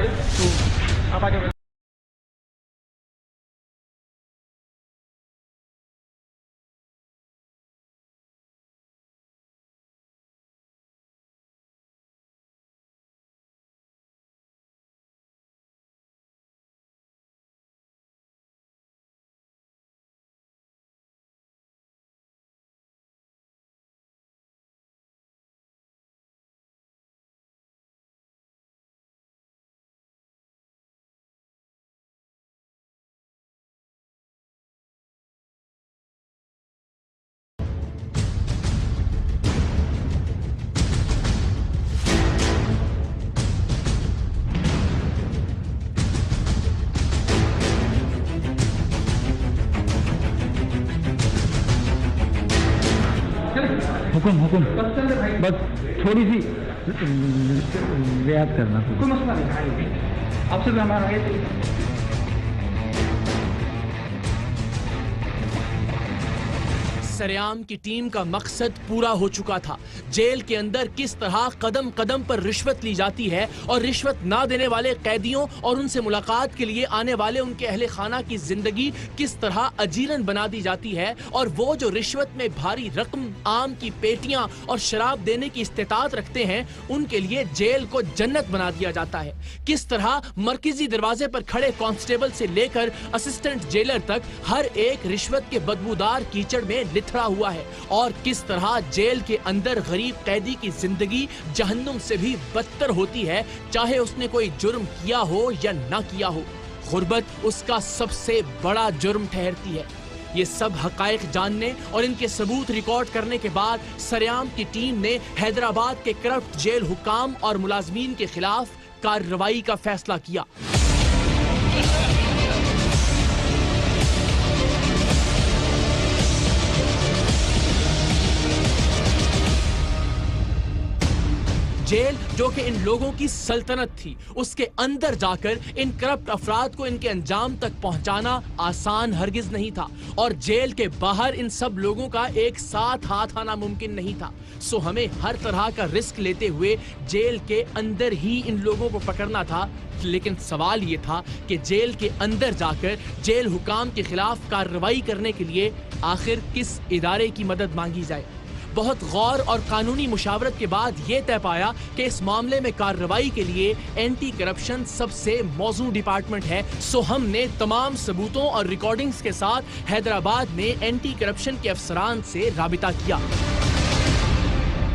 तो आप आगे हुकुम हुकुम बस थोड़ी सी रियायत करना। कोई मसला नहीं, आपसे भी हमारा है। सरेआम की टीम का मकसद पूरा हो चुका था। जेल के अंदर किस तरह कदम कदम पर रिश्वत ली जाती है और रिश्वत ना देने वाले कैदियों और उनसे मुलाकात के लिए आने वाले उनके अहले खाना की जिंदगी किस तरह अजीरन बना दी जाती है, और वो जो रिश्वत में भारी रकम, आम की पेटियां और शराब देने की इस्तेताअत रखते हैं, उनके लिए जेल को जन्नत बना दिया जाता है। किस तरह मरकजी दरवाजे पर खड़े कांस्टेबल से लेकर असिस्टेंट जेलर तक हर एक रिश्वत के बदबूदार कीचड़ में लिथड़ा हुआ है, और किस तरह जेल के अंदर गरीब कैदी की जिंदगी जहन्नुम से भी बदतर होती है, चाहे उसने कोई जुर्म किया हो या ना किया हो। गुर्बत उसका सबसे बड़ा जुर्म ठहरती है। ये सब हकायक जानने और इनके सबूत रिकॉर्ड करने के बाद सरेआम की टीम ने हैदराबाद के करप्ट जेल हुकाम और मुलाजमीन के खिलाफ कार्रवाई का फैसला किया। जेल जो कि इन लोगों की सल्तनत थी, उसके अंदर जाकर इन करप्ट अफराद को इनके अंजाम तक पहुंचाना आसान हरगिज नहीं था, और जेल के बाहर इन सब लोगों का एक साथ हाथ आना मुमकिन नहीं था। सो हमें हर तरह का रिस्क लेते हुए जेल के अंदर ही इन लोगों को पकड़ना था। लेकिन सवाल ये था कि जेल के अंदर जाकर जेल हुकाम के खिलाफ कार्रवाई करने के लिए आखिर किस इदारे की मदद मांगी जाए। बहुत गौर और कानूनी मुशावरत के बाद ये तय पाया कि इस मामले में कार्रवाई के लिए एंटी करप्शन सबसे मौजूद डिपार्टमेंट है। सो हमने तमाम सबूतों और रिकॉर्डिंग्स के साथ हैदराबाद में एंटी करप्शन के अफसरान से राबिता किया।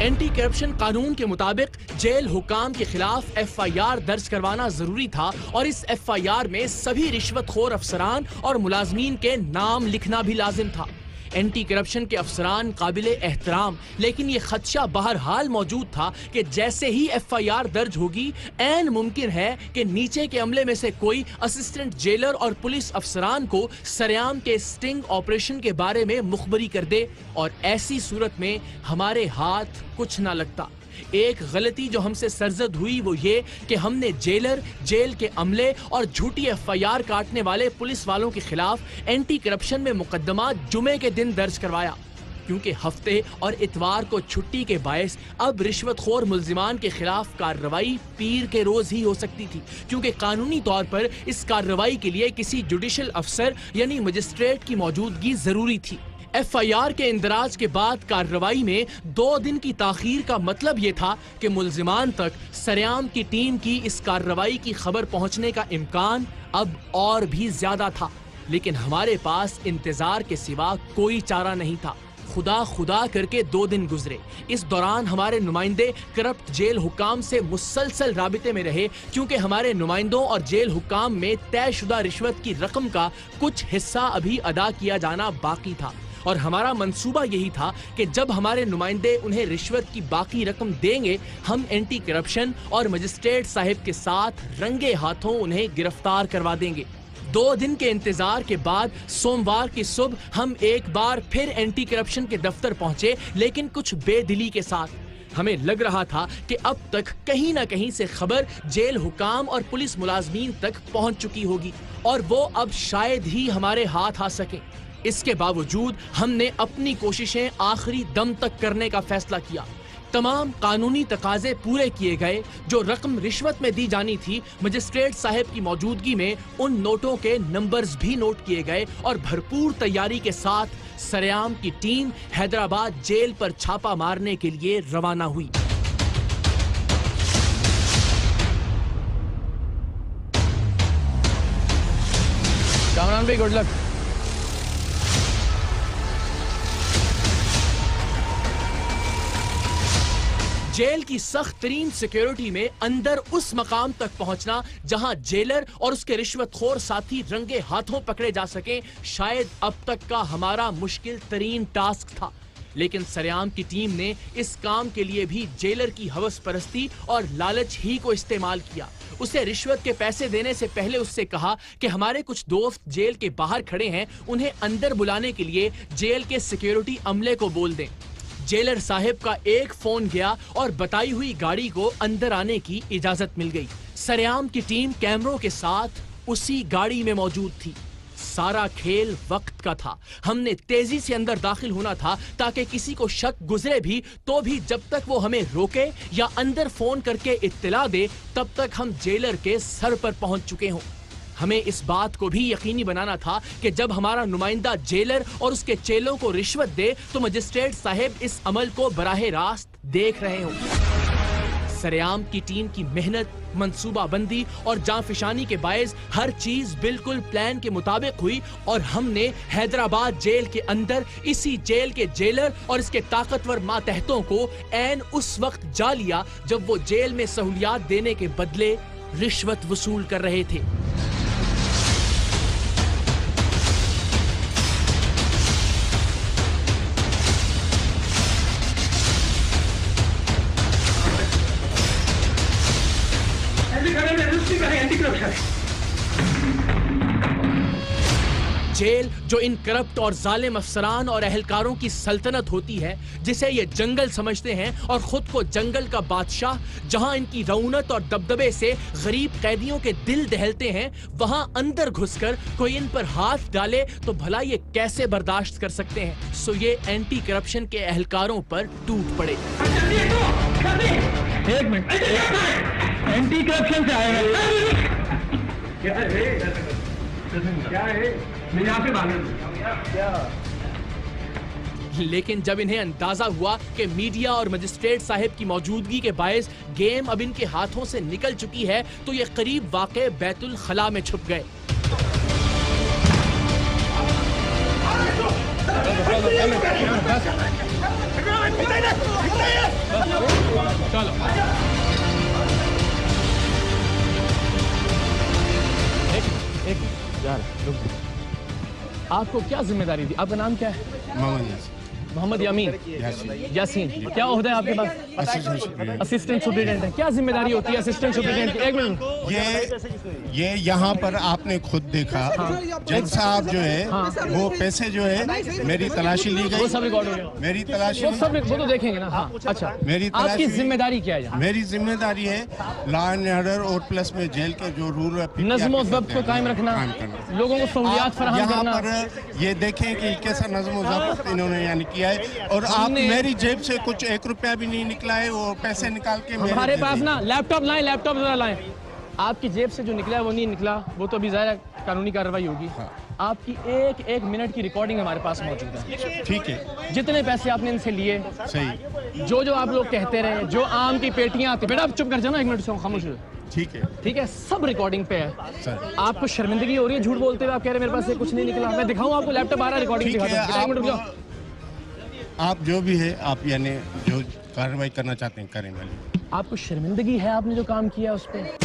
एंटी करप्शन कानून के मुताबिक जेल हुकाम के खिलाफ FIR दर्ज करवाना जरूरी था, और इस FIR में सभी रिश्वतखोर अफसरान और मुलाजमीन के नाम लिखना भी लाजिम था। एंटी करप्शन के अफसरान काबिले एहतराम, लेकिन ये खदशा बहरहाल मौजूद था कि जैसे ही FIR दर्ज होगी, ऐन मुमकिन है कि नीचे के अमले में से कोई असिस्टेंट जेलर और पुलिस अफसरान को सरेआम के स्टिंग ऑपरेशन के बारे में मुखबरी कर दे, और ऐसी सूरत में हमारे हाथ कुछ ना लगता। एक गलती जो हमसे सरजद हुई वो ये कि हमने जेलर, जेल के अमले और झूठी FIR काटने वाले पुलिस वालों के खिलाफ एंटी करप्शन में मुकदमा जुमे के दिन दर्ज करवाया, क्योंकि हफ्ते और इतवार को छुट्टी के बायस अब रिश्वतखोर मुल्जिमान के खिलाफ कार्रवाई पीर के रोज ही हो सकती थी, क्योंकि कानूनी तौर पर इस कार्रवाई के लिए किसी जुडिशल अफसर यानी मजिस्ट्रेट की मौजूदगी जरूरी थी। FIR के इंदराज के बाद कार्रवाई में 2 दिन की ताखीर का मतलब ये था कि मुल्जिमान तक सरेआम की टीम की इस कार्रवाई की खबर पहुंचने का इम्कान अब और भी ज्यादा था, लेकिन हमारे पास इंतजार के सिवा कोई चारा नहीं था। खुदा खुदा करके 2 दिन गुजरे। इस दौरान हमारे नुमाइंदे करप्ट जेल हुकाम से मुसलसल राबिते में रहे, क्योंकि हमारे नुमाइंदों और जेल हुकाम में तयशुदा रिश्वत की रकम का कुछ हिस्सा अभी अदा किया जाना बाकी था, और हमारा मंसूबा यही था कि जब हमारे नुमाइंदे उन्हें रिश्वत की बाकी रकम देंगे, हम एंटी करप्शन और मजिस्ट्रेट साहिब के साथ रंगे हाथों उन्हें गिरफ्तार करवा देंगे। 2 दिन के इंतजार के बाद सोमवार की सुबह हम एक बार फिर एंटी करप्शन के दफ्तर पहुंचे, लेकिन कुछ बेदिली के साथ। हमें लग रहा था कि अब तक कहीं ना कहीं से खबर जेल हुकाम और पुलिस मुलाजमीन तक पहुंच चुकी होगी, और वो अब शायद ही हमारे हाथ आ सके। इसके बावजूद हमने अपनी कोशिशें आखिरी दम तक करने का फैसला किया। तमाम कानूनी तकाजे पूरे किए गए। जो रकम रिश्वत में दी जानी थी, मजिस्ट्रेट साहब की मौजूदगी में उन नोटों के नंबर्स भी नोट किए गए और भरपूर तैयारी के साथ सरेआम की टीम हैदराबाद जेल पर छापा मारने के लिए रवाना हुई। कामरान भाई, गुड लक। जेल की सख्त तरीन सिक्योरिटी में अंदर उस मकाम तक पहुंचना जहां जेलर और उसके रिश्वतखोर साथी रंगे हाथों पकड़े जा सके, शायद अब तक का हमारा मुश्किल तरीन टास्क था। लेकिन सरेआम की टीम ने इस काम के लिए भी जेलर की हवस परस्ती और लालच ही को इस्तेमाल किया। उसे रिश्वत के पैसे देने से पहले उससे कहा कि हमारे कुछ दोस्त जेल के बाहर खड़े हैं, उन्हें अंदर बुलाने के लिए जेल के सिक्योरिटी अमले को बोल दें। जेलर साहब का एक फोन गया और बताई हुई गाड़ी को अंदर आने की इजाजत मिल गई। सरेआम की टीम कैमरों के साथ उसी गाड़ी में मौजूद थी। सारा खेल वक्त का था। हमने तेजी से अंदर दाखिल होना था ताकि किसी को शक गुजरे भी तो भी जब तक वो हमें रोके या अंदर फोन करके इत्तला दे, तब तक हम जेलर के सर पर पहुंच चुके हों। हमें इस बात को भी यकीनी बनाना था कि जब हमारा नुमाइंदा जेलर और उसके चेलों को रिश्वत दे तो मजिस्ट्रेट साहब इस अमल को बराहे रास्त देख रहे हों। सरेआम की टीम की मेहनत, मंसूबाबंदी और जांफिशानी के बायस हर चीज बिल्कुल प्लान के मुताबिक हुई और हमने हैदराबाद जेल के अंदर इसी जेल के जेलर और इसके ताकतवर मातहतों को ऐन उस वक्त जा लिया जब वो जेल में सहूलियात देने के बदले रिश्वत वसूल कर रहे थे। जेल जो इन करप्ट और जालिम अफसरान और अहलकारों की सल्तनत होती है, जिसे ये जंगल समझते हैं और खुद को जंगल का बादशाह, जहां इनकी रौनक और दबदबे से गरीब कैदियों के दिल दहलते हैं, वहां अंदर घुसकर कोई इन पर हाथ डाले तो भला ये कैसे बर्दाश्त कर सकते हैं। सो ये एंटी करप्शन के अहलकारों पर टूट पड़े। एक मिनट, एंटी करप्शन से आए हैं। क्या है? मैं यहाँ पे लेकिन जब इन्हें अंदाजा हुआ कि मीडिया और मजिस्ट्रेट साहब की मौजूदगी के बायस गेम अब इनके हाथों से निकल चुकी है, तो ये करीब वाक़े बैतुल खला में छुप गए। आपको क्या जिम्मेदारी दी? आपका नाम क्या है? मोहम्मद यासीन। क्या ओहदा है आपके पास? असिस्टेंट सुपरिटेंडेंट है। क्या जिम्मेदारी होती है असिस्टेंट सुपरिटेंडेंट की? एक मिनट, ये यहाँ पर आपने खुद देखा, जज साहब जो है वो पैसे जो है मेरी तलाशी ली गई, वो सब रिकॉर्ड हो गया, मेरी तलाशी वो तो देखेंगे ना। हाँ, अच्छा, मेरी आपकी जिम्मेदारी क्या है? मेरी जिम्मेदारी है लॉ एंड ऑर्डर और प्लस में जेल के जो रूल नज़्म और ज़ब्त को कायम रखना, लोगों को सहूलियात फराहम यहाँ करना। पर ये देखें कि कैसा नज़्म और ज़ब्त इन्होंने यानी किया है। और आप मेरी जेब से कुछ 1 रुपया भी नहीं निकला है, वो पैसे निकाल के हमारे पास ना लैपटॉप लाएं। आपकी जेब से जो निकला है वो नहीं निकला, वो तो अभी ज़ाहिर है कानूनी कार्रवाई होगी। हाँ। आपकी एक मिनट की रिकॉर्डिंग हमारे पास मौजूद है। ठीक है, जितने पैसे आपने इनसे लिए, सही, जो आप लोग कहते रहे, जो आम की पेटियां आती, बेटा आप चुप कर जाओ ना, 1 मिनट से खामोश। ठीक है, सब रिकॉर्डिंग पे है सर। आपको शर्मिंदगी हो रही है झूठ बोलते हुए? आप कह रहे हैं मेरे पास से कुछ नहीं निकला। मैं दिखाऊं आपको? लैपटॉप आ रहा है, रिकॉर्डिंग दिखाता हूं। आप जो भी है, आप यानी जो कार्रवाई करना चाहते हैं करें। वाली आपको शर्मिंदगी है आपने जो काम किया उस पर?